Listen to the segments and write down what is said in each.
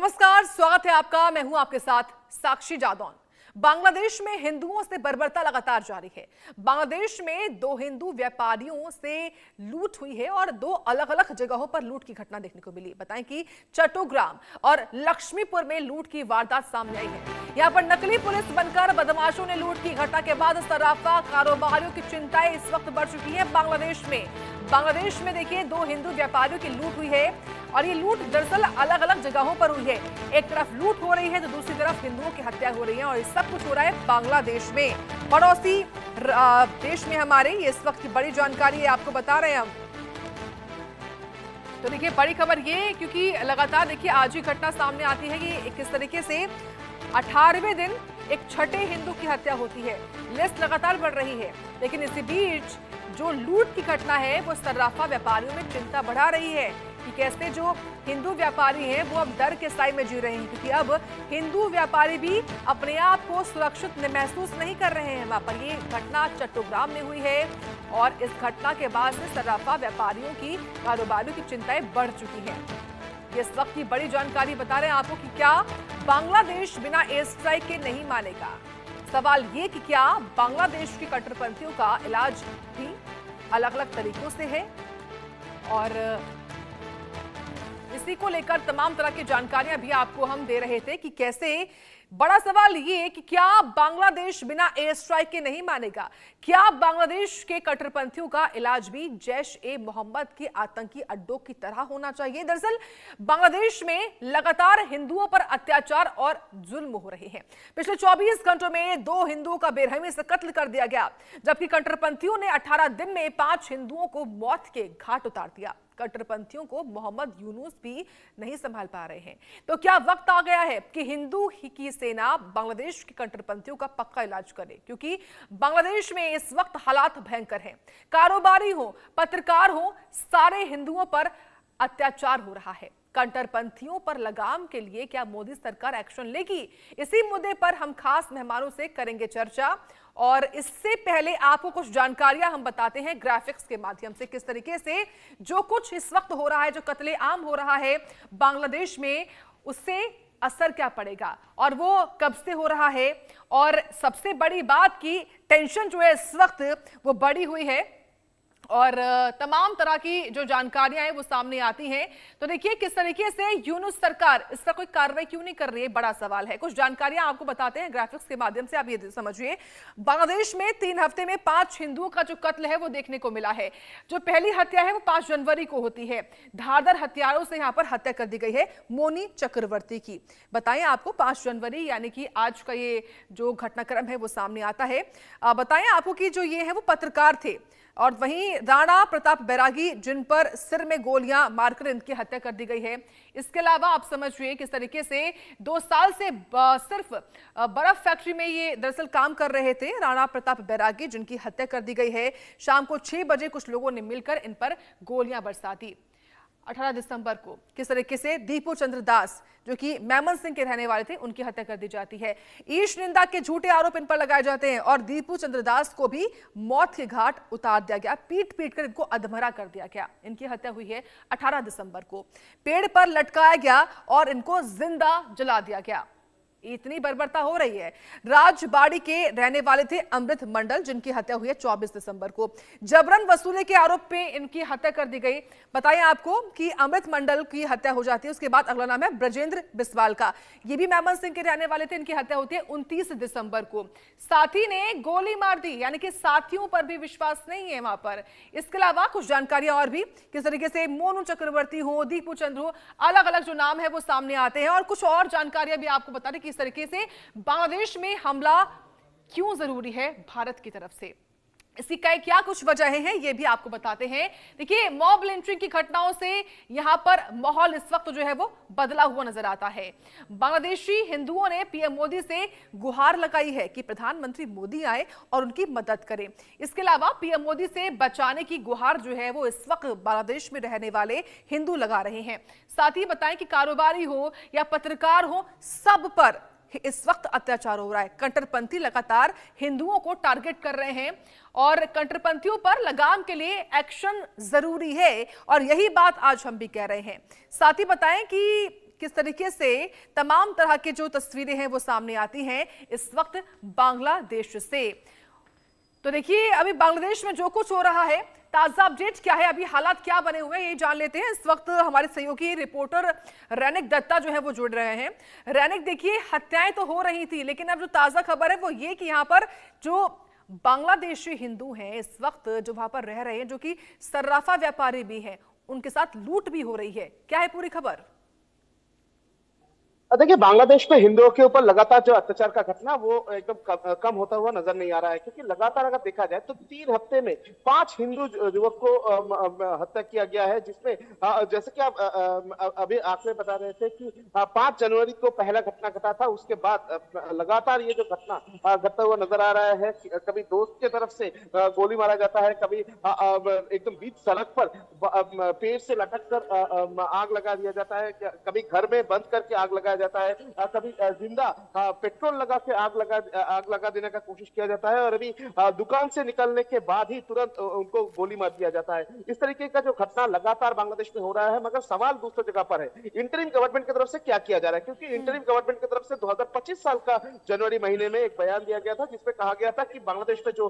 नमस्कार, स्वागत है आपका। मैं हूं आपके साथ साक्षी जादौन। बांग्लादेश में हिंदुओं से बर्बरता लगातार जारी है। बांग्लादेश में दो हिंदू व्यापारियों से लूट हुई है और दो अलग अलग जगहों पर लूट की घटना देखने को मिली। बताएं कि चट्टोग्राम और लक्ष्मीपुर में लूट की वारदात सामने आई है। यहां पर नकली पुलिस बनकर बदमाशों ने लूट की घटना के बाद सराफा कारोबारियों की चिंताएं इस वक्त बढ़ चुकी है। बांग्लादेश में देखिए दो हिंदू व्यापारियों की लूट हुई है और ये लूट दरअसल अलग अलग जगहों पर हुई है। एक तरफ लूट हो रही है तो दूसरी तरफ हिंदुओं की हत्या हो रही है और ये सब कुछ हो रहा है बांग्लादेश में, पड़ोसी देश में हमारे। ये इस वक्त की बड़ी जानकारी है, आपको बता रहे हैं हम। तो देखिए बड़ी खबर ये, क्योंकि लगातार देखिए आज ही घटना सामने आती है कि किस तरीके से 18वें दिन एक छठे हिंदू की हत्या होती है। लिस्ट लगातार बढ़ रही है, लेकिन इसी बीच जो लूट की घटना है वो सर्राफा व्यापारियों में चिंता बढ़ा रही है कि कैसे जो हिंदू व्यापारी हैं वो अब डर के साए में जी रहे हैं, क्योंकि अब हिंदू व्यापारी भी अपने आप को सुरक्षित महसूस नहीं कर रहे हैं। वहां पर ये घटना चट्टोग्राम में हुई है और इस घटना के बाद से सर्राफा व्यापारियों की, कारोबारियों की चिंताएं बढ़ चुकी हैं। ये इस वक्त की बड़ी जानकारी बता रहे हैं आपको कि क्या बांग्लादेश बिना एयर स्ट्राइक के नहीं मानेगा। सवाल ये कि क्या बांग्लादेश की कट्टरपंथियों का इलाज भी अलग अलग तरीकों से है, और इसी को लेकर तमाम तरह की जानकारियां भी आपको हम दे रहे थे कि कैसे। बड़ा सवाल ये कि क्या बांग्लादेश बिना एयर स्ट्राइक के नहीं मानेगा। क्या बांग्लादेश के कट्टरपंथियों का इलाज भी जैश-ए-मोहम्मद के आतंकी अड्डों की तरह होना चाहिए। दरअसल बांग्लादेश में लगातार हिंदुओं पर अत्याचार और जुल्म हो रहे हैं। पिछले 24 घंटों में 2 हिंदुओं का बेरहमी से कत्ल कर दिया गया, जबकि कट्टरपंथियों ने 18 दिन में 5 हिंदुओं को मौत के घाट उतार दिया। कट्टरपंथियों को मोहम्मद यूनुस भी नहीं संभाल पा रहे हैं। तो क्या वक्त आ गया है कि हिंदू ही की सेना बांग्लादेश की कट्टरपंथियों का पक्का इलाज करे, क्योंकि बांग्लादेश में इस वक्त हालात भयंकर हैं। कारोबारी हो, पत्रकार हो, सारे हिंदुओं पर अत्याचार हो रहा है। कट्टरपंथियों पर लगाम के लिए क्या मोदी सरकार एक्शन लेगी? इसी मुद्दे पर हम खास मेहमानों से करेंगे चर्चा, और इससे पहले आपको कुछ जानकारियां हम बताते हैं ग्राफिक्स के माध्यम से, किस तरीके से जो कुछ इस वक्त हो रहा है, जो कत्लेआम हो रहा है बांग्लादेश में, उससे असर क्या पड़ेगा और वो कब से हो रहा है। और सबसे बड़ी बात की टेंशन जो है इस वक्त वो बढ़ी हुई है और तमाम तरह की जो जानकारियां हैं वो सामने आती हैं। तो देखिए किस तरीके से यूनुस सरकार इस पर कोई कार्रवाई क्यों नहीं कर रही है, बड़ा सवाल है। कुछ जानकारियां आपको बताते हैं ग्राफिक्स के माध्यम से, आप ये समझिए। बांग्लादेश में 3 हफ्ते में 5 हिंदुओं का जो कत्ल है वो देखने को मिला है। जो पहली हत्या है वो 5 जनवरी को होती है। धारदार हथियारों से यहां पर हत्या कर दी गई है मोनी चक्रवर्ती की। बताएं आपको 5 जनवरी यानी कि आज का ये जो घटनाक्रम है वो सामने आता है। बताएं आपको कि जो ये है वो पत्रकार थे, और वहीं राणा प्रताप बैरागी जिन पर सिर में गोलियां मारकर इनकी हत्या कर दी गई है। इसके अलावा आप समझिए किस तरीके से 2 साल से सिर्फ बर्फ फैक्ट्री में ये दरअसल काम कर रहे थे राणा प्रताप बैरागी, जिनकी हत्या कर दी गई है। शाम को 6 बजे कुछ लोगों ने मिलकर इन पर गोलियां बरसा दी। 18 दिसंबर को किस तरीके से दीपू चंद्र दास, जो कि मैमन सिंह के रहने वाले थे, उनकी हत्या कर दी जाती है। ईश निंदा के झूठे आरोप इन पर लगाए जाते हैं और दीपू चंद्र दास को भी मौत के घाट उतार दिया गया। पीट पीट कर इनको अधमरा कर दिया गया। इनकी हत्या हुई है 18 दिसंबर को। पेड़ पर लटकाया गया और इनको जिंदा जला दिया गया। इतनी बर्बरता हो रही है। राजबाड़ी के रहने वाले थे अमृत मंडल, जिनकी हत्या हुई है 24 दिसंबर को। जबरन वसूली के आरोप में इनकी हत्या कर दी गई। बताएं आपको कि अमृत मंडल की हत्या हो जाती है। उसके बाद अगला नाम है ब्रजेंद्र बिस्वाल का, ये भी मैमन सिंह के रहने वाले थे। इनकी हत्या होती है 29 दिसंबर को। साथी ने गोली मार दी, यानी कि साथियों पर भी विश्वास नहीं है वहां पर। इसके अलावा कुछ जानकारियां और भी, किस तरीके से मोनू चक्रवर्ती हो, दीपू चंद्र हो, अलग अलग जो नाम है वो सामने आते हैं। और कुछ और जानकारियां भी आपको बता दें कि इस तरीके से बांग्लादेश में हमला क्यों जरूरी है भारत की तरफ से, इसकी क्या कुछ वजहें हैं, ये भी आपको बताते हैं। देखिए मॉब लिंचिंग की घटनाओं से यहां पर माहौल इस वक्त जो है वो बदला हुआ नजर आता है। बांग्लादेशी हिंदुओं ने पीएम मोदी से गुहार लगाई है कि प्रधानमंत्री मोदी आए और उनकी मदद करें। इसके अलावा पीएम मोदी से बचाने की गुहार जो है वो इस वक्त बांग्लादेश में रहने वाले हिंदू लगा रहे हैं। साथ ही बताएं कि कारोबारी हो या पत्रकार हो, सब पर इस वक्त अत्याचार हो रहा है। कट्टरपंथी लगातार हिंदुओं को टारगेट कर रहे हैं और कट्टरपंथियों पर लगाम के लिए एक्शन जरूरी है, और यही बात आज हम भी कह रहे हैं। साथ ही बताएं कि किस तरीके से तमाम तरह की जो तस्वीरें हैं वो सामने आती हैं इस वक्त बांग्लादेश से। तो देखिए अभी बांग्लादेश में जो कुछ हो रहा है, ताजा अपडेट क्या है, अभी हालात क्या बने हुए हैं, ये जान लेते हैं। इस वक्त हमारे सहयोगी रिपोर्टर रैनिक दत्ता जो है वो जुड़ रहे हैं। रैनिक, देखिए हत्याएं तो हो रही थी, लेकिन अब जो ताजा खबर है वो ये कि यहाँ पर जो बांग्लादेशी हिंदू हैं इस वक्त जो वहां पर रह रहे हैं, जो कि सर्राफा व्यापारी भी हैं, उनके साथ लूट भी हो रही है। क्या है पूरी खबर? देखिए, बांग्लादेश में हिंदुओं के ऊपर लगातार जो अत्याचार का घटना वो एकदम कम होता हुआ नजर नहीं आ रहा है, क्योंकि लगातार अगर देखा जाए तो 3 हफ्ते में 5 हिंदू युवक को हत्या किया गया है, जिसमें जैसे कि आप अभी आंकड़े बता रहे थे कि 5 जनवरी को पहला घटना घटा था। उसके बाद लगातार ये जो घटना घटता हुआ नजर आ रहा है, कभी दोस्त के तरफ से गोली मारा जाता है, कभी एकदम बीच सड़क पर पेड़ से लटक कर आग लगा दिया जाता है, कभी घर में बंद करके आग लगाया जाता है, कभी जिंदा पेट्रोल लगा के आग लगा देने का कोशिश किया जाता है, और अभी दुकान से निकलने के बाद ही तुरंत उनको गोली मार दिया जाता है। इस तरीके का जो घटना लगातार बांग्लादेश में हो रहा है, मगर सवाल दूसरी जगह पर है, इंटरिम गवर्नमेंट की तरफ से क्या किया जा रहा है। क्योंकि इंटरिम गवर्नमेंट की तरफ से 2025 साल का जनवरी महीने में एक बयान दिया गया था, जिसमें कहा गया था कि बांग्लादेश में जो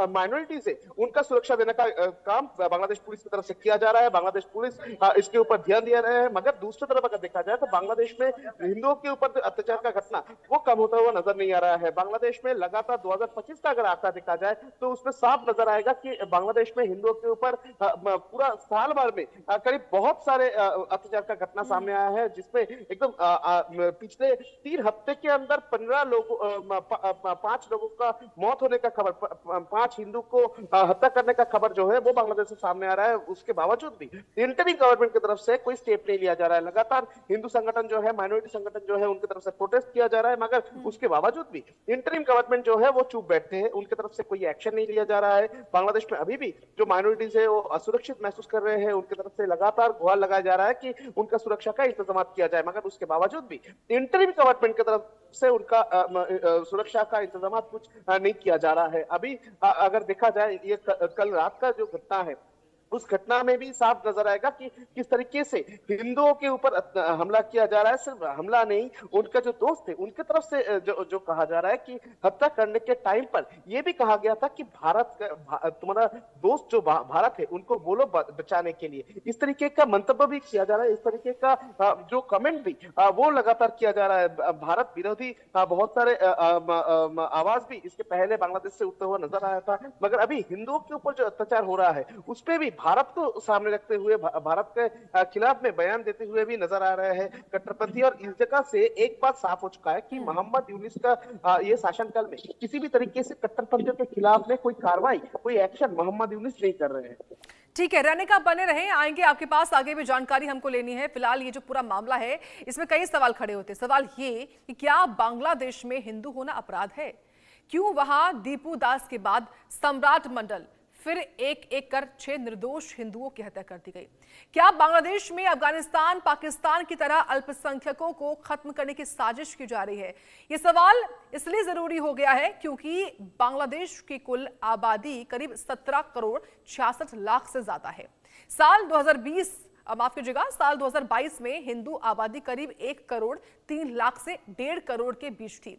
माइनॉरिटीज है उनका सुरक्षा देने का काम बांग्लादेश पुलिस की तरफ से किया जा रहा है। बांग्लादेश पुलिस इसके ऊपर ध्यान दिया रहा है, मगर दूसरी तरफ अगर देखा जाए तो बांग्लादेश में हिंदुओं के ऊपर अत्याचार का घटना वो कम होता हुआ नजर नहीं आ रहा है। बांग्लादेश में लगातार 2025 का अगर आंकड़ा देखा जाए तो उसमें साफ नजर आएगा कि बांग्लादेश में हिंदुओं के ऊपर पूरा साल भर में करीब बहुत सारे अत्याचार का घटना सामने आया है, जिसमें एकदम पिछले 3 हफ्ते के अंदर 5 लोगों का मौत होने का खबर, 5 हिंदू को हत्या करने का खबर जो है वो बांग्लादेश से सामने आ रहा है। उसके बावजूद भी इंटरिम गवर्नमेंट की तरफ से कोई स्टेप नहीं लिया जा रहा है। लगातार हिंदू संगठन जो है, माइनॉरिटी संगठन जो है, उनकी तरफ से प्रोटेस्ट किया जा रहा है, मगर उसके बावजूद भी इंटरिम गवर्नमेंट जो है वो चुप बैठते हैं, उनकी तरफ से कोई एक्शन नहीं लिया जा रहा है। बांग्लादेश में अभी भी जो माइनॉरिटीज है वो असुरक्षित महसूस कर रहे हैं, उनकी तरफ से लगातार गुहार लगाया जा रहा है कि उनका सुरक्षा का इंतजाम किया जाए, मगर उसके बावजूद भी इंटरिम गवर्नमेंट की तरफ से उनका सुरक्षा का इंतजाम कुछ नहीं किया जा रहा है। अभी अगर देखा जाए ये कल रात का जो घटना है, उस घटना में भी साफ नजर आएगा कि किस तरीके से हिंदुओं के ऊपर हमला किया जा रहा है। सिर्फ हमला नहीं, उनका जो दोस्त है उनके तरफ से जो कहा जा रहा है कि हत्या करने के टाइम पर यह भी कहा गया था कि तुम्हारा दोस्त जो भारत है उनको बोलो बचाने के लिए। इस तरीके का मंतव्य भी किया जा रहा है, इस तरीके का जो कमेंट भी वो लगातार किया जा रहा है। भारत विरोधी बहुत सारे आवाज भी इसके पहले बांग्लादेश से उठता हुआ नजर आया था, मगर अभी हिंदुओं के ऊपर जो अत्याचार हो रहा है उस पर भी भारत को सामने रखते हुए, भारत के खिलाफ में बयान देते हुए भी नजर आ रहे हैं कट्टरपंथी। और इस जगह से एक बात साफ हो चुका है कि मोहम्मद यूनिस का ये शासनकाल में किसी भी तरीके से कट्टरपंथियों के खिलाफ में कोई कार्रवाई, कोई एक्शन मोहम्मद यूनिस नहीं कर रहे हैं। ठीक है रैनिक, आप बने रहें, आएंगे आपके पास, आगे भी जानकारी हमको लेनी है। फिलहाल ये जो पूरा मामला है इसमें कई सवाल खड़े होते हैं। सवाल ये कि क्या बांग्लादेश में हिंदू होना अपराध है? क्यों वहां दीपू दास के बाद सम्राट मंडल, फिर एक एक कर 6 निर्दोष हिंदुओं की हत्या कर दी गई? क्या बांग्लादेश में अफगानिस्तान, पाकिस्तान की तरह अल्पसंख्यकों को खत्म करने की साजिश की जा रही है? ये सवाल इसलिए जरूरी हो गया है क्योंकि बांग्लादेश की कुल आबादी करीब 17 करोड़ 66 लाख से ज्यादा है। साल 2020 माफ कीजिएगा, साल 2022 में हिंदू आबादी करीब 1 करोड़ 3 लाख से 1.5 करोड़ के बीच थी।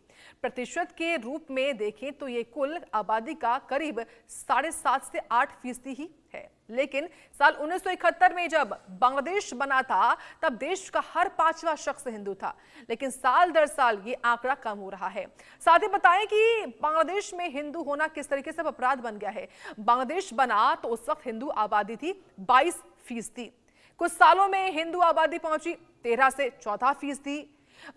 प्रतिशत के रूप में देखें तो ये कुल आबादी का करीब 7.5 से 8% ही है। लेकिन साल 1971 में जब बांग्लादेश बना था तब देश का हर 5वां शख्स हिंदू था, लेकिन साल दर साल ये आंकड़ा कम हो रहा है। साथ ही बताएं कि बांग्लादेश में हिंदू होना किस तरीके से अपराध बन गया है। बांग्लादेश बना तो उस वक्त हिंदू आबादी थी 22%। कुछ सालों में हिंदू आबादी पहुंची 13 से 14%।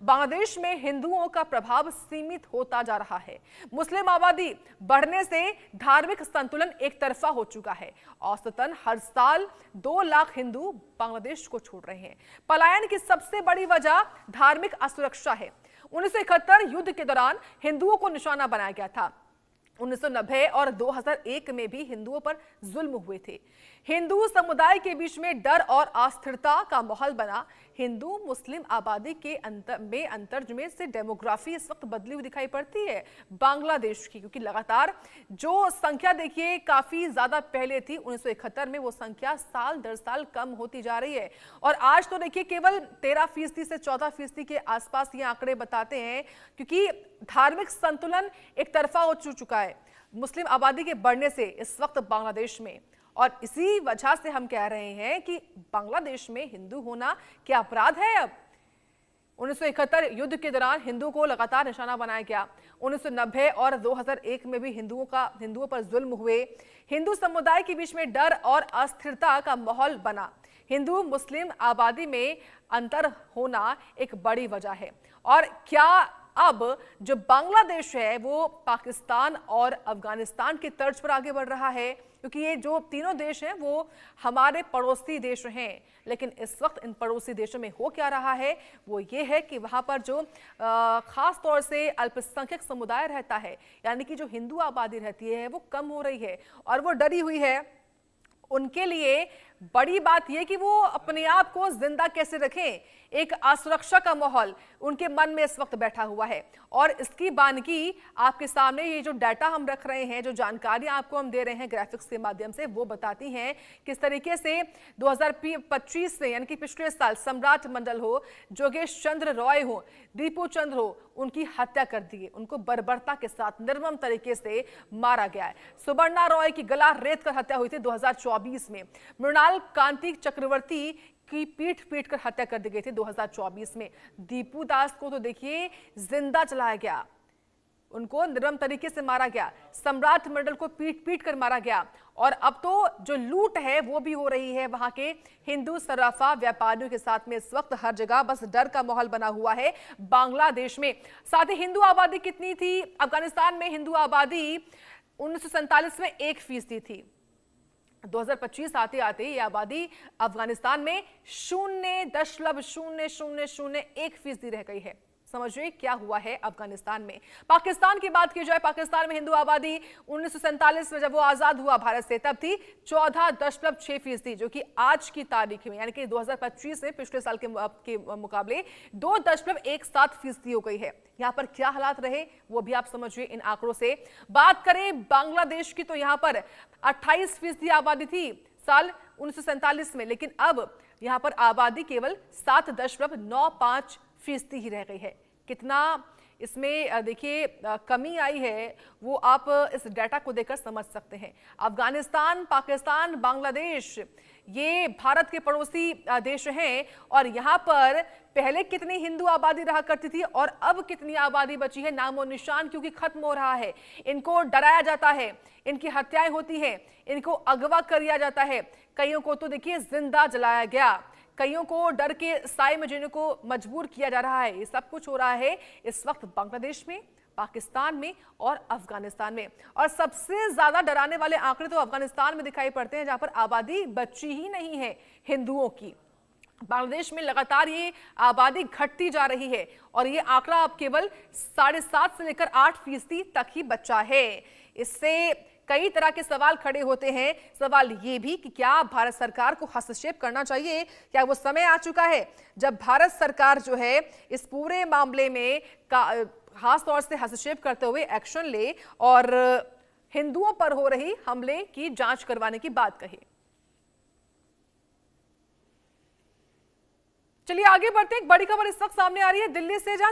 बांग्लादेश में हिंदुओं का प्रभाव सीमित होता जा रहा है। मुस्लिम आबादी बढ़ने से धार्मिक संतुलन एक तरफा हो चुका है। औसतन हर साल 2 लाख हिंदू बांग्लादेश को छोड़ रहे हैं। पलायन की सबसे बड़ी वजह धार्मिक असुरक्षा है। 1971 युद्ध के दौरान हिंदुओं को निशाना बनाया गया था। 1990 और 2001 में भी हिंदुओं पर जुल्म हुए थे। हिंदू समुदाय के बीच में डर और अस्थिरता का माहौल बना। हिंदू मुस्लिम आबादी के अंतर में से डेमोग्राफी इस वक्त बदली हुई दिखाई पड़ती है बांग्लादेश की, क्योंकि लगातार जो संख्या देखिए काफी ज्यादा पहले थी 1971 में, वो संख्या साल दर साल कम होती जा रही है और आज तो देखिए केवल 13% से 14% के आसपास ये आंकड़े बताते हैं, क्योंकि धार्मिक संतुलन एक तरफा हो चुका है मुस्लिम आबादी के बढ़ने से इस वक्त बांग्लादेश में। और इसी वजह से हम कह रहे हैं कि बांग्लादेश में हिंदू होना क्या अपराध है। अब 1971 युद्ध के दौरान हिंदुओं को लगातार निशाना बनाया गया। 1990 और 2001 में भी हिंदुओं पर जुल्म हुए। हिंदू समुदाय के बीच में डर और अस्थिरता का माहौल बना। हिंदू मुस्लिम आबादी में अंतर होना एक बड़ी वजह है। और क्या अब जो बांग्लादेश है वो पाकिस्तान और अफगानिस्तान के तर्ज पर आगे बढ़ रहा है, क्योंकि ये जो तीनों देश हैं वो हमारे पड़ोसी देश हैं। लेकिन इस वक्त इन पड़ोसी देशों में हो क्या रहा है, वो ये है कि वहां पर जो खास तौर से अल्पसंख्यक समुदाय रहता है, यानी कि जो हिंदू आबादी रहती है, वो कम हो रही है और वो डरी हुई है। उनके लिए बड़ी बात यह कि वो अपने आप को जिंदा कैसे रखें, एक असुरक्षा का माहौल उनके मन में इस वक्त बैठा हुआ है। और इसकी बानगी आपके सामने ये जो डाटा हम रख रहे हैं, जो जानकारियां आपको हम दे रहे हैं ग्राफिक्स के माध्यम से, वो बताती हैं किस तरीके से 2025 से, यानी कि पिछले साल, सम्राट मंडल हो, जोगेश चंद्र रॉय हो, दीपू चंद्र हो, उनकी हत्या कर दी। उनको बर्बरता के साथ निर्मम तरीके से मारा गया है। सुवर्णा रॉय की गला रेत कर हत्या हुई थी 2024 में। मृणाल कांति चक्रवर्ती की पीट कर हत्या कर दी गई थी 2024 में। दीपू दास को तो देखिए जिंदा जलाया गया, उनको निर्मम तरीके से मारा गया। सम्राट मंडल को पीट कर मारा गया। और अब तो जो लूट है वो भी हो रही है वहां के हिंदू सराफा व्यापारियों के साथ में। इस वक्त हर जगह बस डर का माहौल बना हुआ है बांग्लादेश में। साथ ही हिंदू आबादी कितनी थी अफगानिस्तान में? हिंदू आबादी 1947 में 1% थी। 2025 आते आते ये आबादी अफगानिस्तान में 0.00001% रह गई है। समझिए क्या हुआ है अफगानिस्तान में। पाकिस्तान की बात की जाए, पाकिस्तान में हिंदू आबादी 1947 में जब वो आजाद हुआ भारत से, तब थी 14.6%, जो कि आज की तारीख में, यानी कि 2025 में पिछले साल के मुकाबले 2.17% हो गई है। यहाँ पर क्या हालात रहे वो भी आप समझिए इन आंकड़ों से। बात करें बांग्लादेश की तो यहाँ पर 28% आबादी थी साल 1947 में, लेकिन अब यहाँ पर आबादी केवल 7.95% ही रह गई है। कितना इसमें देखिए कमी आई है वो आप इस डाटा को देखकर समझ सकते हैं। अफगानिस्तान, पाकिस्तान, बांग्लादेश ये भारत के पड़ोसी देश हैं और यहाँ पर पहले कितनी हिंदू आबादी रहा करती थी और अब कितनी आबादी बची है नामो निशान, क्योंकि खत्म हो रहा है। इनको डराया जाता है, इनकी हत्याएं होती हैं, इनको अगवा किया जाता है, कईयों को तो देखिए जिंदा जलाया गया, कईयों को डर के साए में जीने को मजबूर किया जा रहा है। ये सब कुछ हो रहा है इस वक्त बांग्लादेश में, पाकिस्तान में और अफगानिस्तान में। और सबसे ज्यादा डराने वाले आंकड़े तो अफगानिस्तान में दिखाई पड़ते हैं, जहां पर आबादी बची ही नहीं है हिंदुओं की। बांग्लादेश में लगातार ये आबादी घटती जा रही है और ये आंकड़ा अब केवल 7.5 से लेकर 8% तक ही बचा है। इससे कई तरह के सवाल खड़े होते हैं। सवाल ये भी कि क्या भारत सरकार को हस्तक्षेप करना चाहिए? क्या वो समय आ चुका है जब भारत सरकार जो है इस पूरे मामले में खास तौर से हस्तक्षेप करते हुए एक्शन ले और हिंदुओं पर हो रही हमले की जांच करवाने की बात कही? चलिए आगे बढ़ते हैं। एक बड़ी खबर इस वक्त सामने आ रही है दिल्ली से, जहां